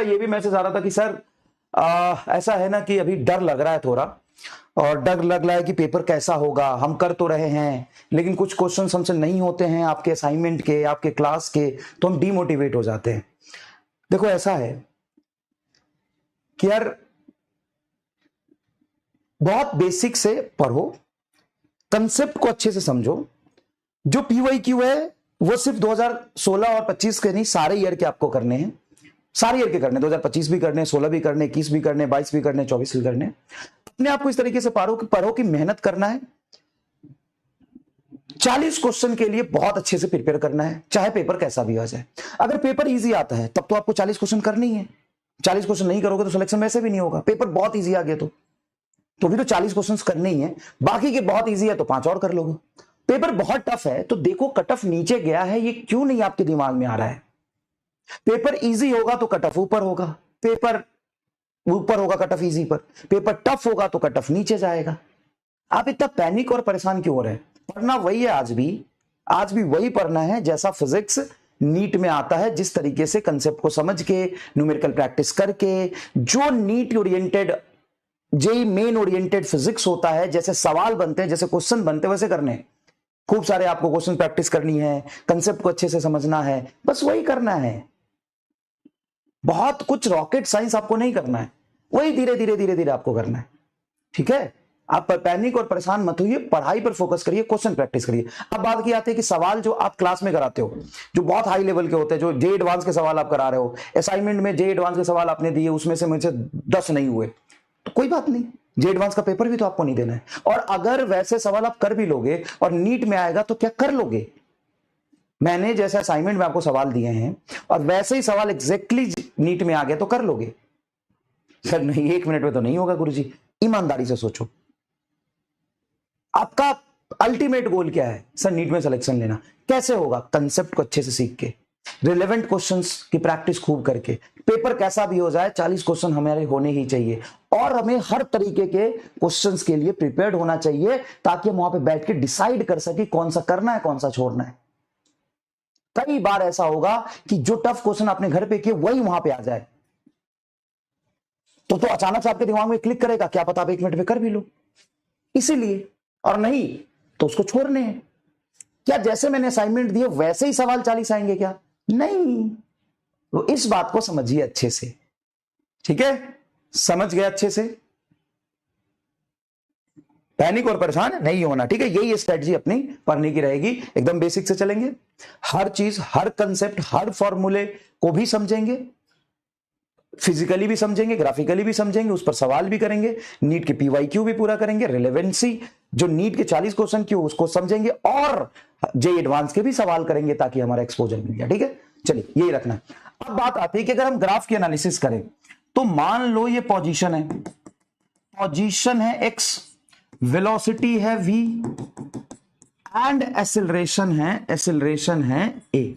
ये भी मैसेज आ रहा था कि सर ऐसा है ना कि अभी डर लग रहा है थोड़ा, और डर लग रहा है कि पेपर कैसा होगा। हम कर तो रहे हैं लेकिन कुछ क्वेश्चन हमसे नहीं होते हैं आपके असाइनमेंट के, आपके क्लास के, तो हम डीमोटिवेट हो जाते हैं। देखो ऐसा है कि यार बहुत बेसिक से पढ़ो, कंसेप्ट को अच्छे से समझो। जो PYQ है वो सिर्फ 2016 और 25 के नहीं, सारे ईयर के आपको करने हैं, सारे ईयर के करने, 2025 भी करने, 16 भी करने, 21 भी करने, 22 भी करने, 24 भी करने। अपने आप को इस तरीके से पढ़ो कि मेहनत करना है। 40 क्वेश्चन के लिए बहुत अच्छे से प्रिपेयर करना है, चाहे पेपर कैसा भी आ जाए। अगर पेपर इजी आता है तब तो आपको 40 क्वेश्चन करनी ही है। 40 क्वेश्चन नहीं करोगे तो सिलेक्शन वैसे भी नहीं होगा। पेपर बहुत इजी आ गया तो भी तो 40 क्वेश्चन करने ही है। बाकी के बहुत इजी है तो 5 और कर लोगे। पेपर बहुत टफ है तो देखो कट ऑफ नीचे गया है, ये क्यों नहीं आपके दिमाग में आ रहा है। पेपर इजी होगा तो कट ऑफ ऊपर होगा, पेपर ऊपर होगा कट ऑफ इजी पर, पेपर टफ होगा तो कट ऑफ नीचे जाएगा। आप इतना पैनिक और परेशान क्यों हो रहे हैं? पढ़ना वही है, आज भी वही पढ़ना है जैसा फिजिक्स नीट में आता है, जिस तरीके से कंसेप्ट को समझ के, न्यूमेरिकल प्रैक्टिस करके, जो NEET oriented, JEE Main oriented physics होता है, जैसे सवाल बनते हैं, जैसे क्वेश्चन बनते हैं, वैसे करने हैं। खूब सारे आपको क्वेश्चन प्रैक्टिस करनी है, कंसेप्ट को अच्छे से समझना है, बस वही करना है। बहुत कुछ रॉकेट साइंस आपको नहीं करना है, वही धीरे धीरे आपको करना है। ठीक है, आप पैनिक और परेशान मत होइए, पढ़ाई पर फोकस करिए, क्वेश्चन प्रैक्टिस करिए। अब बात की आती है कि सवाल जो आप क्लास में कराते हो, जो बहुत हाई लेवल के होते हैं, जो जे एडवांस के सवाल आप करा रहे हो, असाइनमेंट में जे एडवांस के सवाल आपने दिए, उसमें से मुझे 10 नहीं हुए, तो कोई बात नहीं, जे एडवांस का पेपर भी तो आपको नहीं देना है। और अगर वैसे सवाल आप कर भी लोगे और नीट में आएगा तो क्या कर लोगे? मैंने जैसे असाइनमेंट में आपको सवाल दिए हैं और वैसे ही सवाल एग्जैक्टली नीट में आ गया तो कर लोगे? सर नहीं, 1 मिनट में तो नहीं होगा गुरुजी। ईमानदारी से सोचो, आपका अल्टीमेट गोल क्या है? सर नीट में सिलेक्शन लेना। कैसे होगा? कंसेप्ट को अच्छे से सीख के, रिलेवेंट क्वेश्चंस की प्रैक्टिस खूब करके। पेपर कैसा भी हो जाए 40 क्वेश्चन हमारे होने ही चाहिए, और हमें हर तरीके के क्वेश्चंस के लिए प्रिपेयर्ड होना चाहिए, ताकि हम वहां पे बैठ के डिसाइड कर सके कौन सा करना है, कौन सा छोड़ना है। कई बार ऐसा होगा कि जो टफ क्वेश्चन आपने घर पे किए वही वहां पे आ जाए, तो अचानक से आपके दिमाग में क्लिक करेगा, क्या पता आप 1 मिनट में कर भी लो। इसीलिए, और नहीं तो उसको छोड़ने हैं। क्या जैसे मैंने असाइनमेंट दिए वैसे ही सवाल 40 आएंगे क्या? नहीं, तो इस बात को समझिए अच्छे से। ठीक है, समझ गए अच्छे से? पैनिक और परेशान नहीं होना। ठीक है, यही स्ट्रेटजी अपनी पढ़ने की रहेगी। एकदम बेसिक से चलेंगे, हर चीज, हर कंसेप्ट, हर फॉर्मूले को भी समझेंगे, फिजिकली भी समझेंगे, ग्राफिकली भी समझेंगे, उस पर सवाल भी करेंगे, नीट के PYQ भी पूरा करेंगे, रिलेवेंसी जो नीट के 40 क्वेश्चन की उसको समझेंगे, और जे एडवांस के भी सवाल करेंगे ताकि हमारा एक्सपोजर मिल जाए। ठीक है, चलिए यही रखना। अब बात आती है कि अगर हम ग्राफ की एनालिसिस करें तो मान लो ये पोजीशन है x, वेलोसिटी है v, एंड एक्सेलरेशन है a।